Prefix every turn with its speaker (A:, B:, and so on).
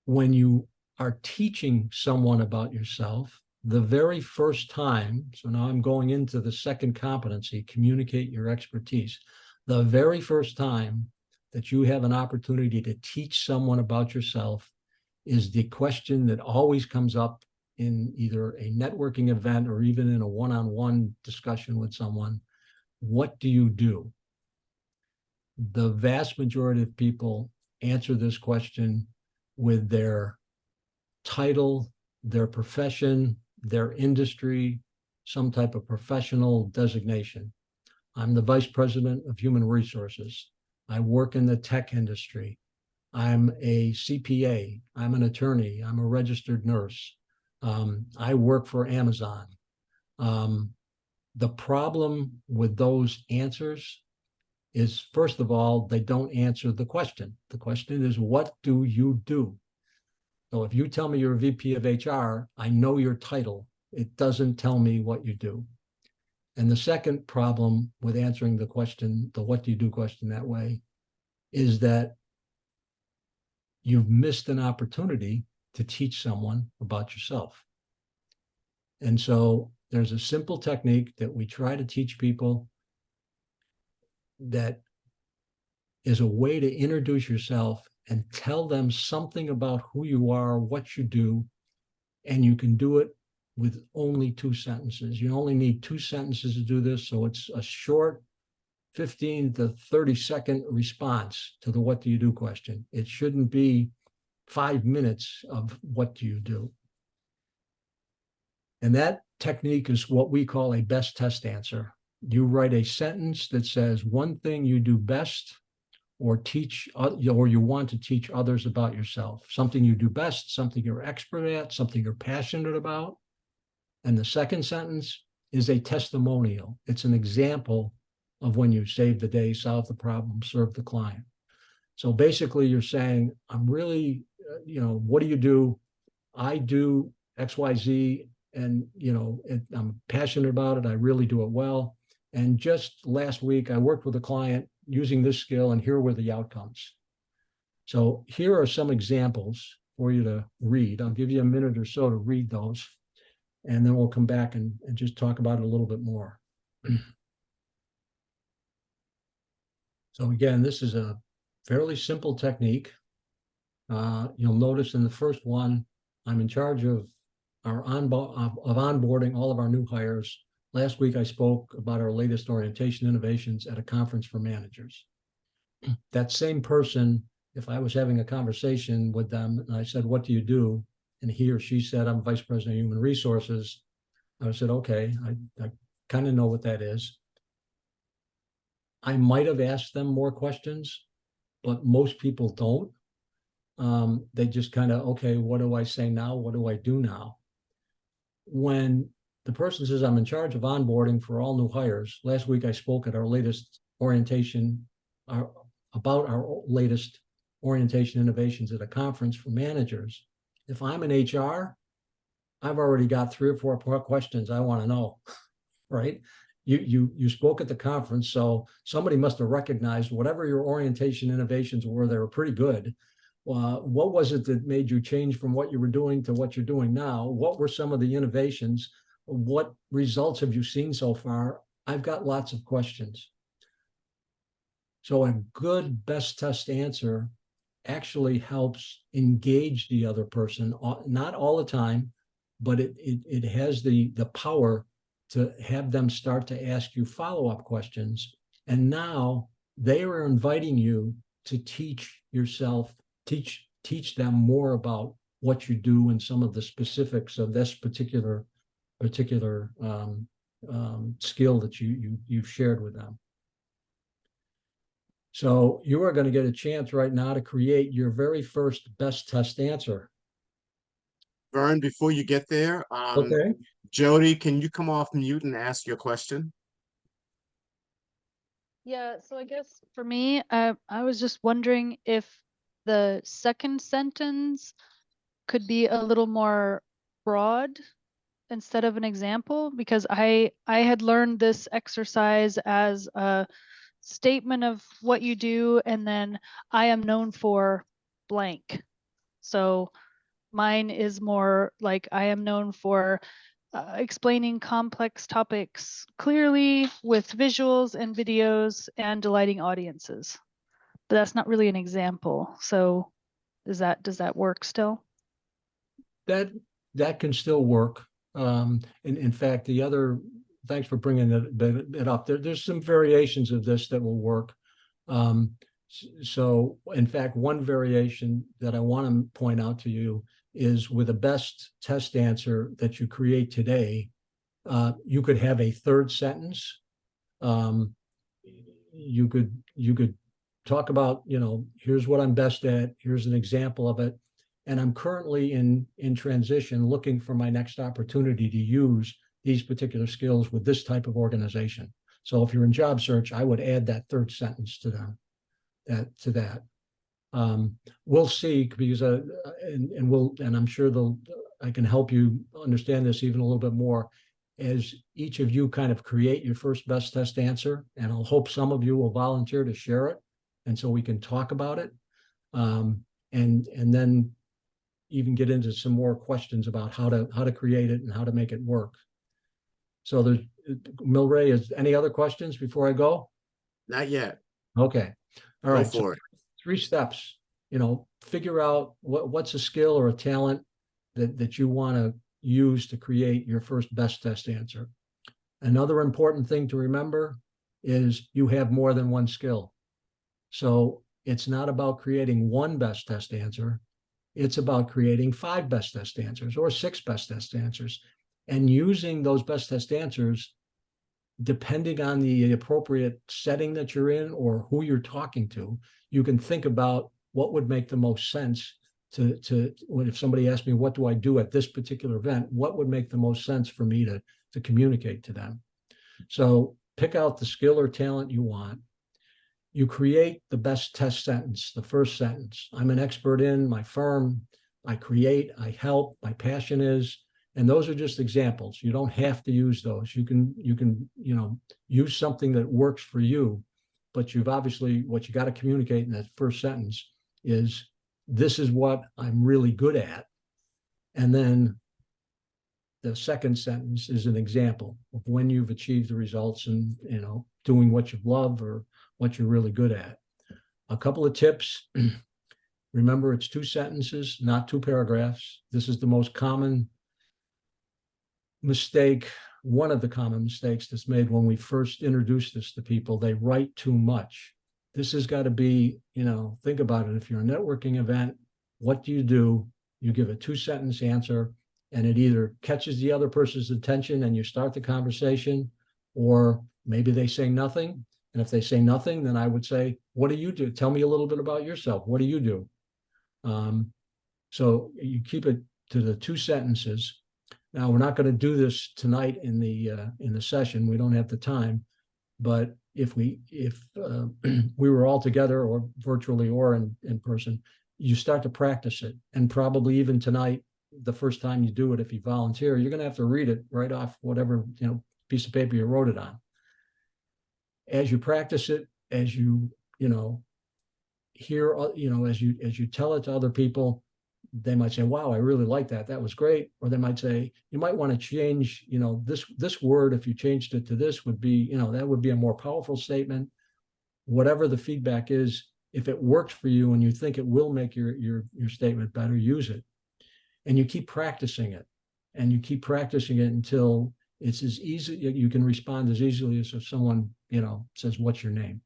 A: when you are teaching someone about yourself, the very first time, so now I'm going into the second competency, communicate your expertise. The very first time that you have an opportunity to teach someone about yourself is the question that always comes up in either a networking event or even in a one-on-one discussion with someone. What do you do? The vast majority of people answer this question with their title, their profession, their industry, some type of professional designation. I'm the Vice President of Human Resources. I work in the tech industry. I'm a CPA. I'm an attorney. I'm a registered nurse. I work for Amazon. The problem with those answers is, first of all, they don't answer the question. The question is, what do you do? So if you tell me you're a VP of HR, I know your title. It doesn't tell me what you do. And the second problem with answering the question, the what do you do question that way, is that you've missed an opportunity to teach someone about yourself. And so there's a simple technique that we try to teach people that is a way to introduce yourself and tell them something about who you are, what you do, and you can do it with only 2 sentences. You only need 2 sentences to do this, so it's a short 15 to 30-second response to the what do you do question. It shouldn't be 5 minutes of what do you do. And that technique is what we call a best test answer. You write a sentence that says one thing you do best, or you want to teach others about yourself, something you do best, something you're expert at, something you're passionate about. And the second sentence is a testimonial. It's an example of when you saved the day, solved the problem, served the client. So basically you're saying, I'm really, what do you do? I do XYZ, and, I'm passionate about it. I really do it well. And just last week, I worked with a client using this skill, and here were the outcomes. So here are some examples for you to read. I'll give you a minute or so to read those, and then we'll come back and just talk about it a little bit more. So again, this is a fairly simple technique. You'll notice in the first one, I'm in charge of onboarding all of our new hires. Last week, I spoke about our latest orientation innovations at a conference for managers. That same person, if I was having a conversation with them and I said, what do you do? And he or she said, I'm Vice President of Human Resources. I said, okay, I kind of know what that is. I might have asked them more questions, but most people don't. They just kind of, okay, what do I say now? What do I do now? When the person says, I'm in charge of onboarding for all new hires. Last week, I spoke at our latest orientation, about our latest orientation innovations at a conference for managers. If I'm in HR, I've already got 3 or 4 questions I want to know, right? You spoke at the conference, so somebody must have recognized whatever your orientation innovations were. They were pretty good. What was it that made you change from what you were doing to what you're doing now? What were some of the innovations? What results have you seen so far? I've got lots of questions. So a good best test answer actually helps engage the other person, not all the time, but it has the power to have them start to ask you follow-up questions. And now they are inviting you to teach yourself, teach them more about what you do and some of the specifics of this particular skill that you've shared with them. So you are going to get a chance right now to create your very first best test answer.
B: Vern, before you get there,
A: Okay.
B: Jody, can you come off mute and ask your question?
C: Yeah, so I guess for me, I was just wondering if the second sentence could be a little more broad instead of an example, because I had learned this exercise as a statement of what you do, and then I am known for blank. So mine is more like I am known for explaining complex topics clearly with visuals and videos and delighting audiences. But that's not really an example. So does that work still?
A: That can still work. In fact, thanks for bringing it up. There's some variations of this that will work. So in fact, one variation that I want to point out to you is with a best test answer that you create today, you could have a third sentence. You could talk about, here's what I'm best at, here's an example of it. And I'm currently in transition, looking for my next opportunity to use these particular skills with this type of organization. So if you're in job search, I would add that third sentence to them, that. We'll see, because and I'm sure I can help you understand this even a little bit more as each of you kind of create your first best test answer, and I'll hope some of you will volunteer to share it, and so we can talk about it, and then even get into some more questions about how to create it and how to make it work. So there's Milray, is any other questions before I go?
B: Not yet.
A: Okay. All right.
B: Go for it.
A: 3 steps, figure out what's a skill or a talent that you want to use to create your first best test answer. Another important thing to remember is you have more than one skill. So it's not about creating one best test answer. It's about creating 5 best test answers or 6 best test answers, and using those best test answers depending on the appropriate setting that you're in or who you're talking to. You can think about what would make the most sense to if somebody asked me, what do I do at this particular event? What would make the most sense for me to communicate to them? So pick out the skill or talent you want. You create the best test sentence, the first sentence. I'm an expert in my firm. I create, I help, my passion is, and those are just examples. You don't have to use those. You can use something that works for you, but what you got to communicate in that first sentence is, this is what I'm really good at. And then the second sentence is an example of when you've achieved the results and, doing what you love or what you're really good at. A couple of tips. Remember, it's 2 sentences, not 2 paragraphs. This is the most common mistake, one of the common mistakes that's made when we first introduce this to people. They write too much. This has got to be, think about it. If you're a networking event, what do? You give a 2-sentence answer, and it either catches the other person's attention and you start the conversation, or maybe they say nothing. And if they say nothing, then I would say, what do you do? Tell me a little bit about yourself. What do you do? So you keep it to the 2 sentences. Now, we're not going to do this tonight in the session. We don't have the time. But if we were all together, or virtually or in person, you start to practice it. And probably even tonight, the first time you do it, if you volunteer, you're going to have to read it right off whatever piece of paper you wrote it on. As you practice it, as you hear, as you tell it to other people, they might say, wow, I really like that. That was great. Or they might say, you might want to change, this word, if you changed it to this, would be, that would be a more powerful statement. Whatever the feedback is, if it works for you and you think it will make your statement better, use it. And you keep practicing it. And you keep practicing it until it's as easy, you can respond as easily as if someone, says, what's your name?